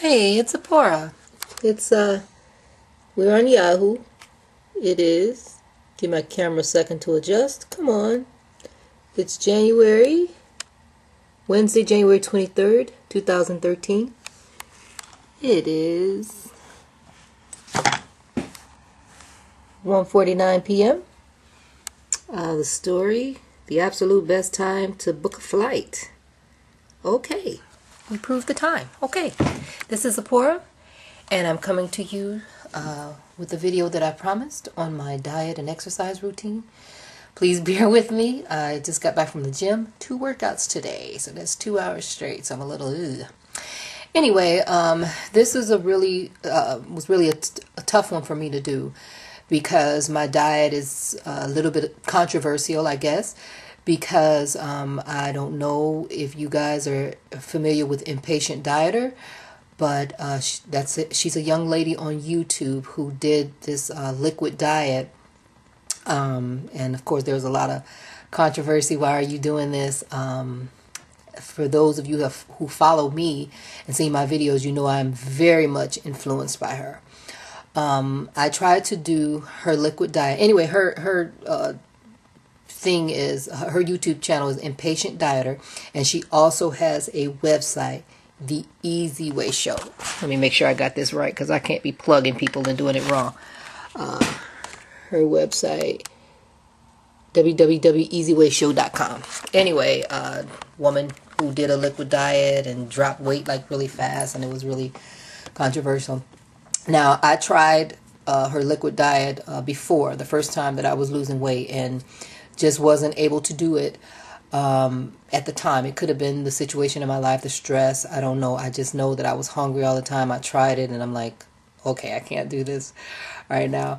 Hey, it's Apora. We're on Yahoo. It is. Give my camera a second to adjust. Come on. It's Wednesday, January 23rd, 2013. It is 1:49 p.m. The story, the absolute best time to book a flight. Okay. Improve the time. Okay. This is Apora, and I'm coming to you with the video that I promised on my diet and exercise routine. Please bear with me. I just got back from the gym. 2 workouts today, so that's 2 hours straight, so I'm a little ugh. Anyway, this is was really a tough one for me to do because my diet is a little bit controversial, I guess, because I don't know if you guys are familiar with Impatient Dieter, but that's it. She's a young lady on YouTube who did this liquid diet, and of course there was a lot of controversy. Why are you doing this? For those of you who follow me and see my videos, you know I'm very much influenced by her. I tried to do her liquid diet. Anyway, her thing is, her YouTube channel is Impatient Dieter, and she also has a website, The Easy Way Show. Let me make sure I got this right because I can't be plugging people and doing it wrong. Her website, www.easywayshow.com. Anyway, woman who did a liquid diet and dropped weight like really fast, and it was really controversial. Now, I tried her liquid diet before, the first time that I was losing weight, and just wasn't able to do it at the time. It could have been the situation in my life, the stress. I don't know. I just know that I was hungry all the time. I tried it, and I'm like, okay, I can't do this right now.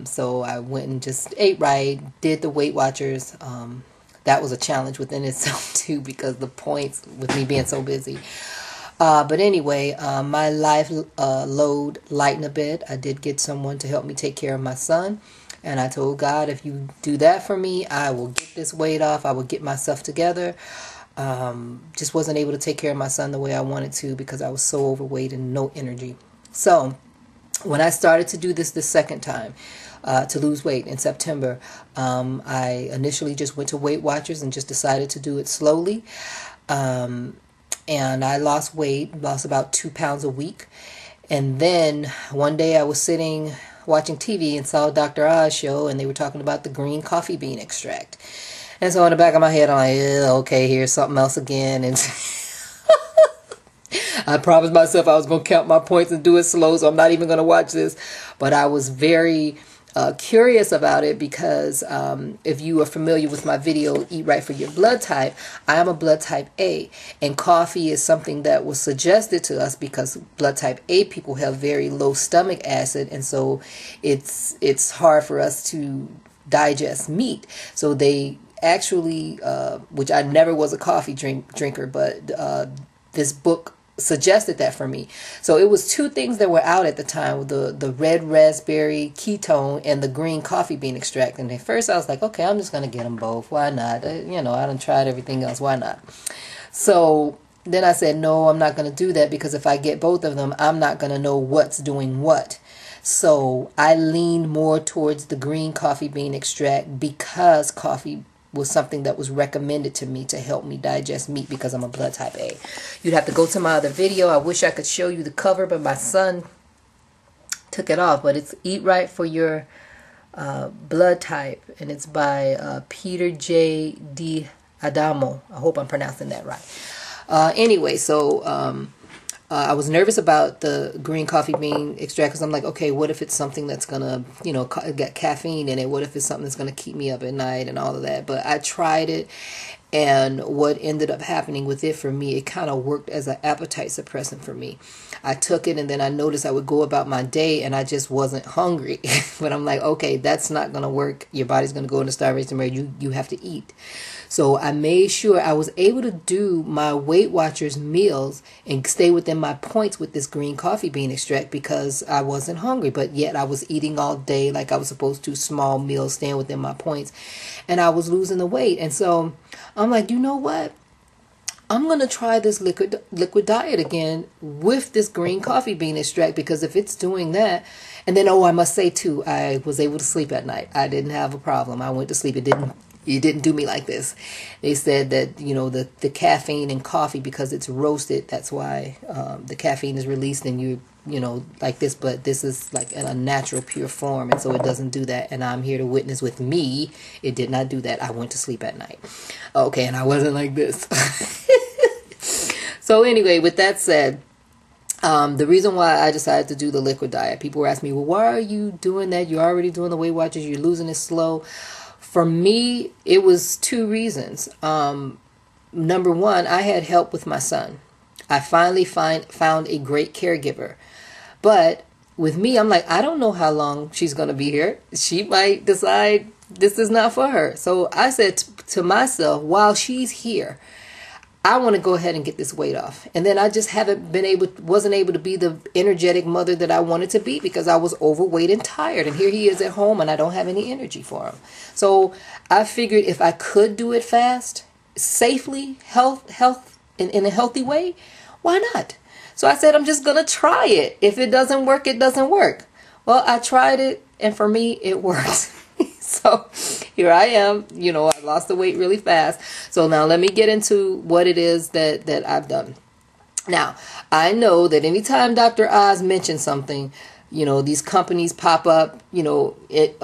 So I went and just ate right, did the Weight Watchers. That was a challenge within itself too, because the points with me being so busy. But anyway, my life load lightened a bit. I did get someone to help me take care of my son. And I told God, if you do that for me, I will get this weight off. I will get myself together. Just wasn't able to take care of my son the way I wanted to because I was so overweight and no energy. So when I started to do this the second time, to lose weight in September, I initially just went to Weight Watchers and just decided to do it slowly. And I lost weight, lost about 2 pounds a week. And then one day I was sitting watching TV and saw Dr. Oz show, and they were talking about the green coffee bean extract. And so in the back of my head, I'm like, okay, here's something else again. And I promised myself I was going to count my points and do it slow, so I'm not even going to watch this. But I was very curious about it because if you are familiar with my video, Eat Right for Your Blood Type, I am a blood type A, and coffee is something that was suggested to us because blood type A people have very low stomach acid, and so it's hard for us to digest meat. So they actually, which I never was a coffee drinker, but this book suggested that for me. So it was 2 things that were out at the time, the red raspberry ketone and the green coffee bean extract. And at first I was like, okay, I'm just going to get them both. Why not? You know, I done tried everything else. Why not? So then I said, no, I'm not going to do that because if I get both of them, I'm not going to know what's doing what. So I leaned more towards the green coffee bean extract because coffee was something that was recommended to me to help me digest meat because I'm a blood type A. You'd have to go to my other video. I wish I could show you the cover, but my son took it off. But it's Eat Right for Your Blood Type, and it's by Peter J. D. Adamo. I hope I'm pronouncing that right. Anyway, so I was nervous about the green coffee bean extract because I'm like, okay, what if it's something that's going to, you know, get caffeine in it? What if it's something that's going to keep me up at night and all of that? But I tried it, and what ended up happening with it for me, it kind of worked as an appetite suppressant for me. I took it, and then I noticed I would go about my day, and I just wasn't hungry. But I'm like, okay, that's not going to work. Your body's going to go into starvation mode. You have to eat. So I made sure I was able to do my Weight Watchers meals and stay within my points with this green coffee bean extract because I wasn't hungry, but yet I was eating all day like I was supposed to, small meals, staying within my points, and I was losing the weight. And so I'm like, you know what? I'm going to try this liquid diet again with this green coffee bean extract, because if it's doing that, and then, oh, I must say too, I was able to sleep at night. I didn't have a problem. I went to sleep. It didn't do me like this. They said that, you know, the caffeine in coffee, because it's roasted, that's why the caffeine is released and you know, like this, but this is like in a natural pure form, and so it doesn't do that. And I'm here to witness with me, it did not do that. I went to sleep at night. Okay, and I wasn't like this. So anyway, with that said, the reason why I decided to do the liquid diet, people were asking me, well, why are you doing that? You're already doing the Weight Watchers, you're losing it slow. For me, it was two reasons. Number one, I had help with my son. I finally found a great caregiver. But with me, I'm like, I don't know how long she's going to be here. She might decide this is not for her. So I said to myself, while she's here, I want to go ahead and get this weight off. And then I just wasn't able to be the energetic mother that I wanted to be, because I was overweight and tired. And here he is at home and I don't have any energy for him. So I figured if I could do it fast, safely, in a healthy way, why not? So I said, I'm just going to try it. If it doesn't work, it doesn't work. Well, I tried it, and for me, it works. So here I am, you know, I lost the weight really fast. So now let me get into what it is that I've done. Now, I know that anytime Dr. Oz mentions something, you know, these companies pop up, you know,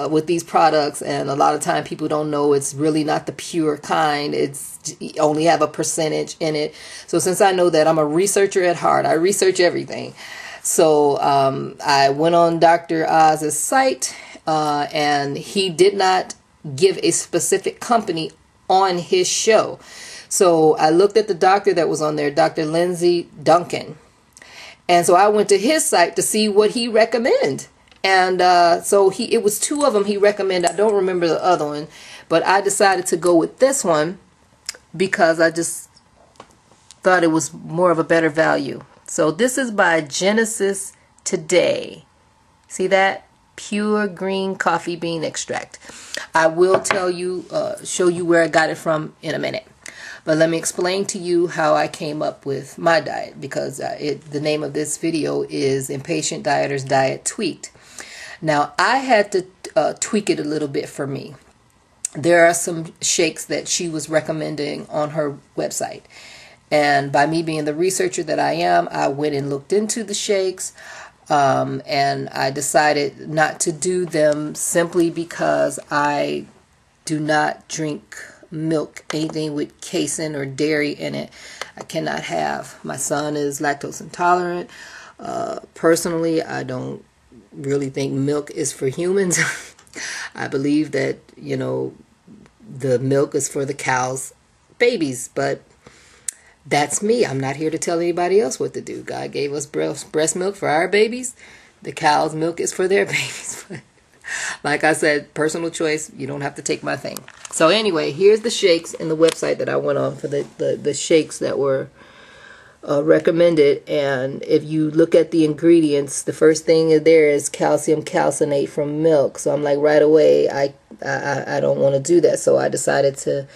with these products, and a lot of time people don't know it's really not the pure kind. It's only have a percentage in it. So since I know that, I'm a researcher at heart. I research everything. So I went on Dr. Oz's site, and he did not give a specific company on his show. So I looked at the doctor that was on there, Dr. Lindsay Duncan. And so I went to his site to see what he recommended. And so it was two of them he recommended. I don't remember the other one, but I decided to go with this one because I just thought it was more of a better value. So this is by Genesis Today. See that? Pure green coffee bean extract. I will tell you, show you where I got it from in a minute. But let me explain to you how I came up with my diet, because the name of this video is Impatient Dieter's Diet Tweaked. Now, I had to tweak it a little bit for me. There are some shakes that she was recommending on her website. And by me being the researcher that I am, I went and looked into the shakes. And I decided not to do them simply because I do not drink milk, anything with casein or dairy in it. I cannot have. My son is lactose intolerant. Personally, I don't really think milk is for humans. I believe that, you know, the milk is for the cow's babies, but that's me. I'm not here to tell anybody else what to do. God gave us breast milk for our babies. The cow's milk is for their babies. Like I said, personal choice. You don't have to take my thing. So anyway, here's the shakes in the website that I went on for the shakes that were recommended. And if you look at the ingredients, the first thing there is calcium calcinate from milk. So I'm like, right away, I don't want to do that. So I decided to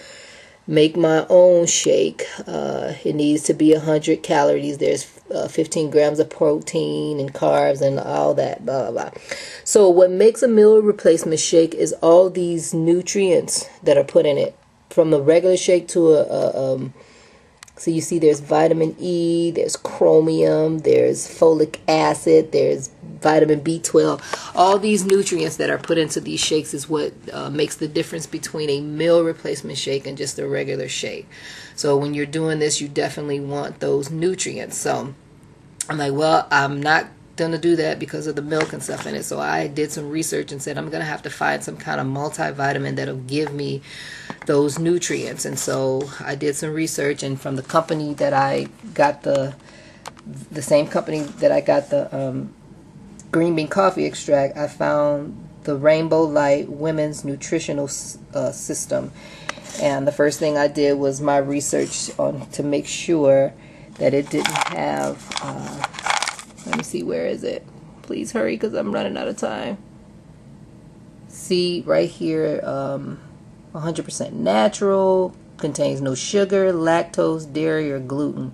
make my own shake. It needs to be 100 calories. There's 15 grams of protein and carbs and all that, blah, blah, blah. So what makes a meal replacement shake is all these nutrients that are put in it. From a regular shake to so you see there's vitamin E, there's chromium, there's folic acid, there's vitamin B12. All these nutrients that are put into these shakes is what makes the difference between a meal replacement shake and just a regular shake. So when you're doing this, you definitely want those nutrients. So I'm like, well, I'm not going to do that because of the milk and stuff in it. So I did some research and said I'm going to have to find some kind of multivitamin that'll give me those nutrients. And so I did some research, and from the company that I got the same company that I got the green bean coffee extract, I found the Rainbow Light Women's Nutritional System. And the first thing I did was my research to make sure that it didn't have let me see, where is it? Please hurry because I'm running out of time. See right here, 100% natural, contains no sugar, lactose, dairy, or gluten.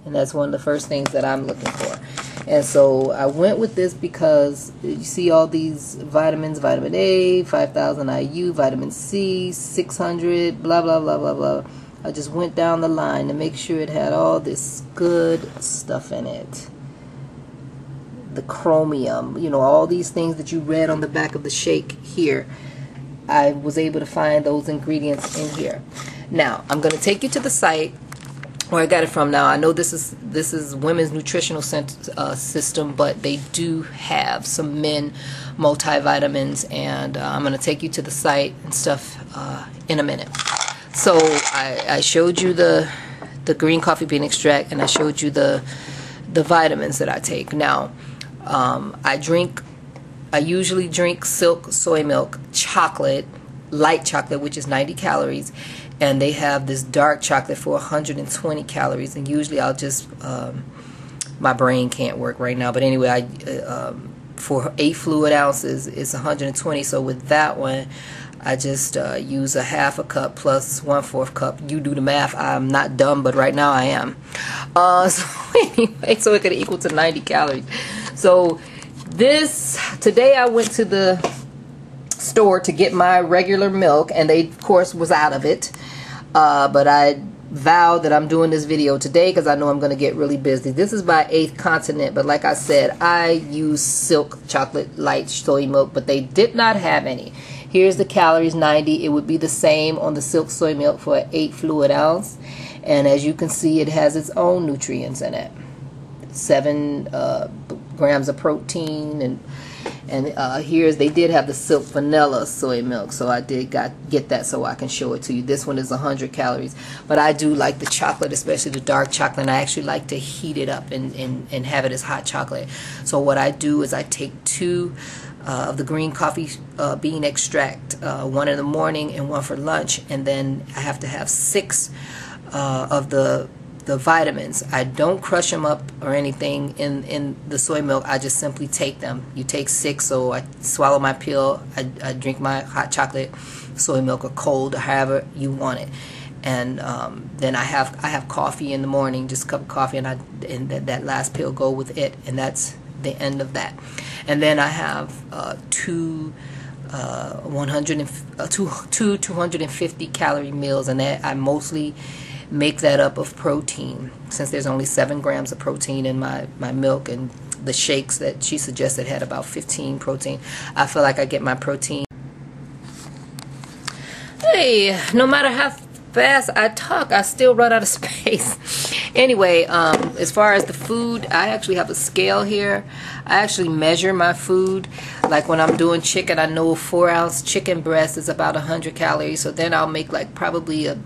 And that's one of the first things that I'm looking for. And so I went with this because you see all these vitamins, vitamin A, 5,000 IU, vitamin C, 600, blah, blah, blah, blah, blah. I just went down the line to make sure it had all this good stuff in it. The chromium, you know, all these things that you read on the back of the shake here. I was able to find those ingredients in here. Now, I'm going to take you to the site where I got it from. Now, I know this is women's nutritional system, but they do have some men multivitamins, and I'm going to take you to the site and stuff in a minute. So I showed you the green coffee bean extract, and I showed you the vitamins that I take. Now, I usually drink silk soy milk chocolate, light chocolate, which is 90 calories. And they have this dark chocolate for 120 calories. And usually I'll just, my brain can't work right now. But anyway, for 8 fluid ounces, it's 120. So with that one, I just use a half a cup plus 1/4 cup. You do the math. I'm not dumb, but right now I am. So anyway, so it could equal to 90 calories. So today I went to the store to get my regular milk, and they of course was out of it. But I vowed that I'm doing this video today because I know I'm going to get really busy. This is by 8th Continent, but like I said, I use silk chocolate light soy milk, but they did not have any. Here's the calories, 90. It would be the same on the silk soy milk for 8 fluid ounce. And as you can see, it has its own nutrients in it. 7 grams of protein, and they did have the silk vanilla soy milk, so I did get that so I can show it to you. This one is 100 calories, but I do like the chocolate, especially the dark chocolate, and I actually like to heat it up and have it as hot chocolate. So what I do is I take 2 of the green coffee bean extract, 1 in the morning and 1 for lunch, and then I have to have 6 of the vitamins. I don't crush them up or anything in the soy milk. I just simply take them. You take 6, so I swallow my pill. I drink my hot chocolate, soy milk, or cold, or however you want it. And then I have coffee in the morning, just a cup of coffee, and that last pill go with it, and that's the end of that. And then I have 2 250 calorie meals, and that I mostly make that up of protein, since there's only 7 grams of protein in my milk, and the shakes that she suggested had about 15 protein. I feel like I get my protein. Hey, no matter how fast I talk, I still run out of space. Anyway, as far as the food, I actually have a scale here. I actually measure my food. Like when I'm doing chicken, I know a 4-ounce chicken breast is about 100 calories. So then I'll make like probably a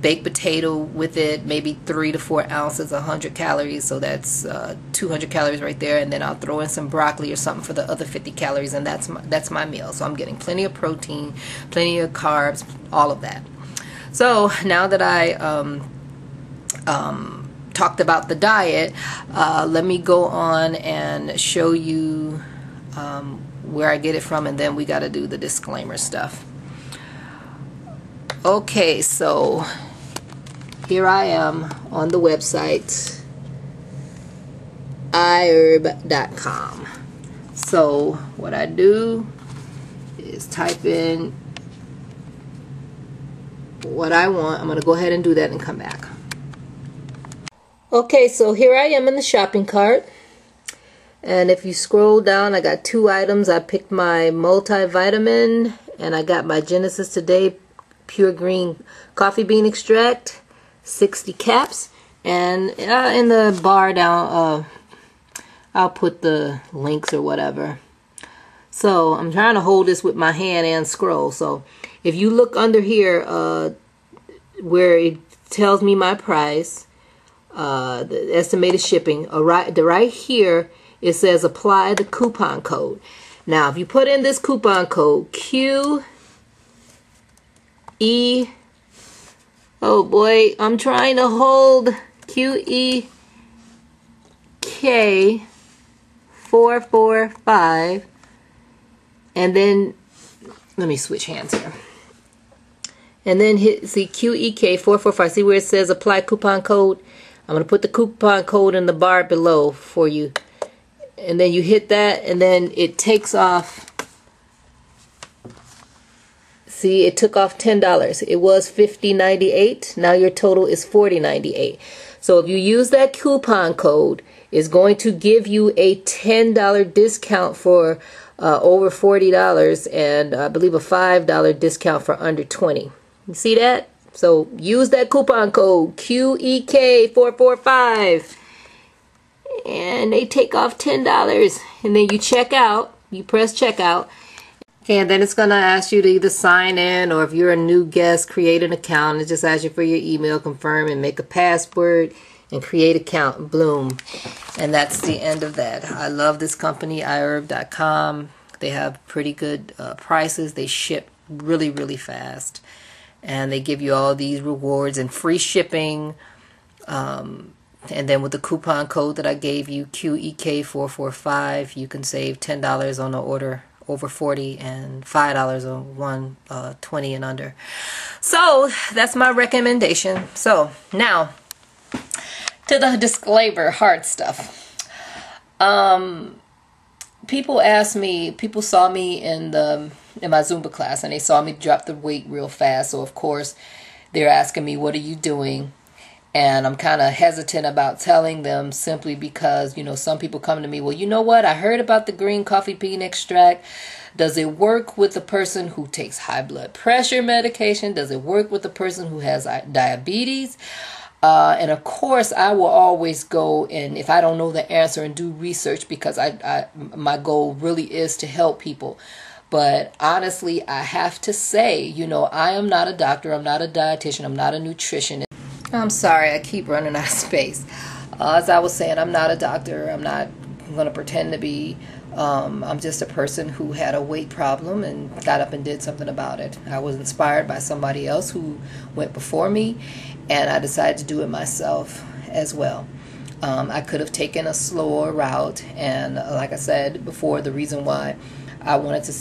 baked potato with it, maybe 3 to 4 ounces, 100 calories. So that's 200 calories right there. And then I'll throw in some broccoli or something for the other 50 calories, and that's my meal. So I'm getting plenty of protein, plenty of carbs, all of that. So now that I talked about the diet, let me go on and show you where I get it from, and then we got to do the disclaimer stuff. Okay, so here I am on the website iherb.com. So what I do is type in what I want. I'm going to go ahead and do that and come back. Okay, so here I am in the shopping cart, and if you scroll down, I got 2 items. I picked my multivitamin, and I got my Genesis Today pure green coffee bean extract, 60 caps, and in the bar down, I'll put the links or whatever. So I'm trying to hold this with my hand and scroll. So if you look under here where it tells me my price, the estimated shipping, right here it says apply the coupon code. Now if you put in this coupon code QE, oh boy, I'm trying to hold, QEK445, and then let me switch hands here. and then hit, see, QEK445. See where it says apply coupon code? I'm going to put the coupon code in the bar below for you. And then you hit that, and then it takes off. See, it took off $10. It was $50.98. Now your total is $40.98. So if you use that coupon code, it's going to give you a $10 discount for over $40, and I believe a $5 discount for under $20. You see that? So use that coupon code QEK445, and they take off $10, and then you check out. You press checkout. Okay, and then it's going to ask you to either sign in, or if you're a new guest, create an account. It just asks you for your email, confirm, and make a password, and create account. Bloom. And that's the end of that. I love this company, iHerb.com. They have pretty good prices. They ship really, really fast. And they give you all these rewards and free shipping. And then with the coupon code that I gave you, QEK445, you can save $10 on the order over 40 and $5 on one 20 and under. So that's my recommendation. So now to the disclaimer, hard stuff. People asked me, people saw me in my Zumba class, and they saw me drop the weight real fast. So of course they're asking me, what are you doing? And I'm kind of hesitant about telling them, simply because, you know, some people come to me, well, you know what? I heard about the green coffee bean extract. Does it work with a person who takes high blood pressure medication? Does it work with a person who has diabetes? And of course, I will always go, and if I don't know the answer, and do research, because my goal really is to help people. But honestly, I have to say, you know, I am not a doctor. I'm not a dietitian. I'm not a nutritionist. I'm sorry, I keep running out of space. As I was saying, I'm not a doctor. I'm not going to pretend to be. I'm just a person who had a weight problem and got up and did something about it. I was inspired by somebody else who went before me, and I decided to do it myself as well. I could have taken a slower route, and like I said before, the reason why I wanted to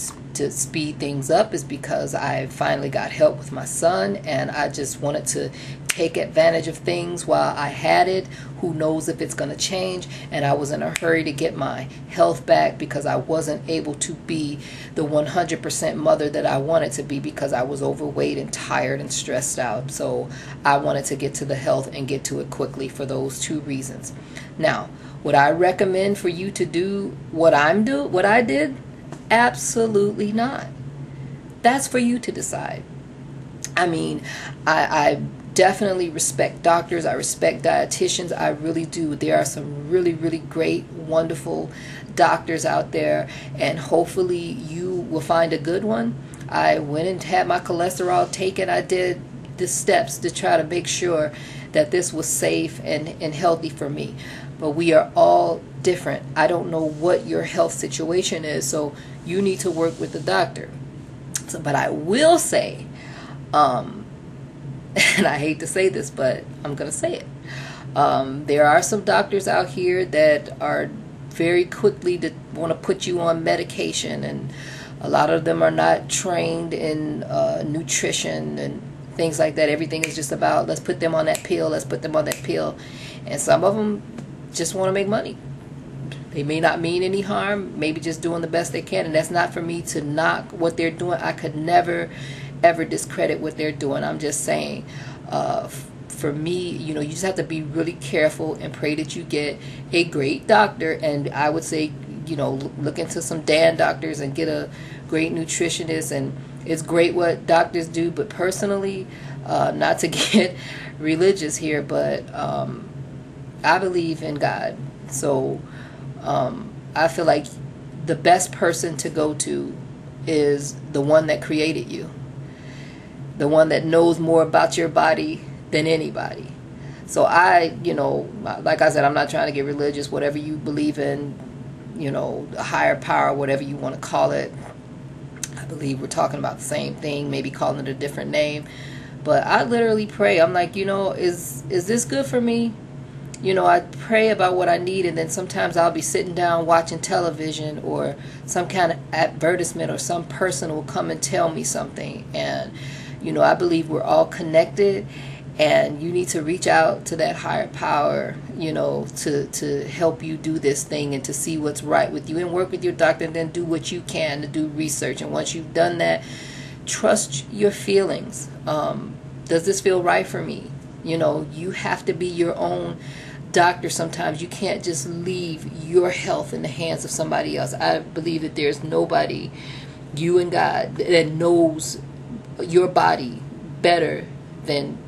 speed things up is because I finally got help with my son, and I just wanted to take advantage of things while I had it. Who knows if it's going to change? And I was in a hurry to get my health back, because I wasn't able to be the 100% mother that I wanted to be, because I was overweight and tired and stressed out. So I wanted to get to the health and get to it quickly for those two reasons. Now, would I recommend for you to do what I did? Absolutely not. That's for you to decide. I mean, I definitely respect doctors. I respect dietitians. I really do. There are some really, really great, wonderful doctors out there, and hopefully you will find a good one. I went and had my cholesterol taken. I did the steps to try to make sure that this was safe and healthy for me. But we are all different. I don't know what your health situation is, so you need to work with the doctor. So, but I will say, and I hate to say this, but I'm going to say it. There are some doctors out here that are very quickly to want to put you on medication, and a lot of them are not trained in nutrition and things like that. Everything is just about, let's put them on that pill, let's put them on that pill. And some of them just want to make money. They may not mean any harm, maybe just doing the best they can, and that's not for me to knock what they're doing. I could never ever discredit what they're doing. I'm just saying, for me, you know, you just have to be really careful and pray that you get a great doctor. And I would say, you know, look into some Dan doctors and get a great nutritionist. And it's great what doctors do, but personally, not to get religious here, but I believe in God. So I feel like the best person to go to is the one that created you, the one that knows more about your body than anybody. So I, you know, like I said, I'm not trying to get religious. Whatever you believe in, you know, a higher power, whatever you want to call it. I believe we're talking about the same thing, maybe calling it a different name. But I literally pray. I'm like, you know, is this good for me? You know, I pray about what I need, and then sometimes I'll be sitting down watching television, or some kind of advertisement, or some person will come and tell me something, and You know, I believe we're all connected, and you need to reach out to that higher power, you know, to help you do this thing and to see what's right with you, and work with your doctor, and then do what you can to do research. And once you've done that, trust your feelings. Does this feel right for me? You know, you have to be your own doctor sometimes. You can't just leave your health in the hands of somebody else. I believe that there's nobody, you and God, that knows your body better than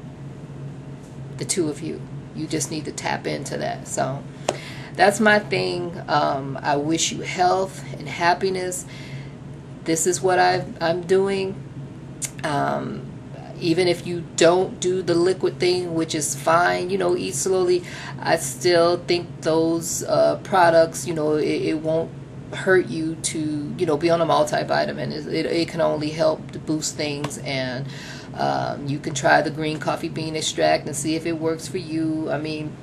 the two of you. You just need to tap into that. So that's my thing. I wish you health and happiness. This is what I'm doing. Even if you don't do the liquid thing, which is fine, you know, eat slowly, I still think those products, you know, it won't hurt you to, you know, be on a multivitamin. It can only help to boost things. And you can try the green coffee bean extract and see if it works for you. I mean,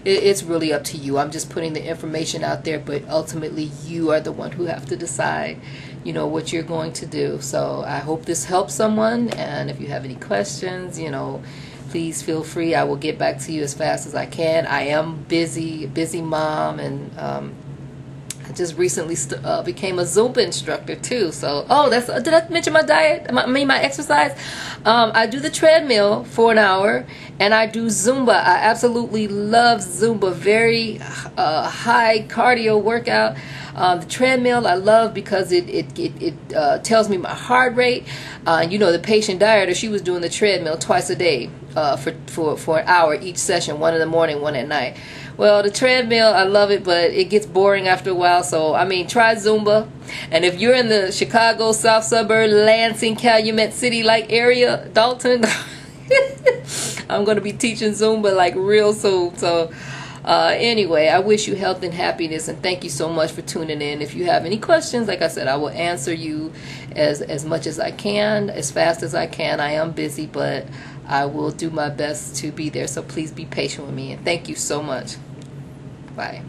it's really up to you. I'm just putting the information out there, but ultimately you are the one who have to decide, you know, what you're going to do. So I hope this helps someone, and if you have any questions, you know, please feel free. I will get back to you as fast as I can. I am busy mom, and I just recently became a Zumba instructor too. So, did I mention my diet? My exercise? I do the treadmill for an hour, and I do Zumba. I absolutely love Zumba. Very high cardio workout. The treadmill I love because it tells me my heart rate. You know, the patient dieter, she was doing the treadmill twice a day for an hour each session, one in the morning, one at night. Well, the treadmill, I love it, but it gets boring after a while. So, I mean, try Zumba. And if you're in the Chicago, South Suburb, Lansing, Calumet City-like area, Dalton, I'm going to be teaching Zumba like real soon. So, anyway, I wish you health and happiness, and thank you so much for tuning in. If you have any questions, like I said, I will answer you as much as I can, as fast as I can. I am busy, but I will do my best to be there. So please be patient with me, and thank you so much. Bye.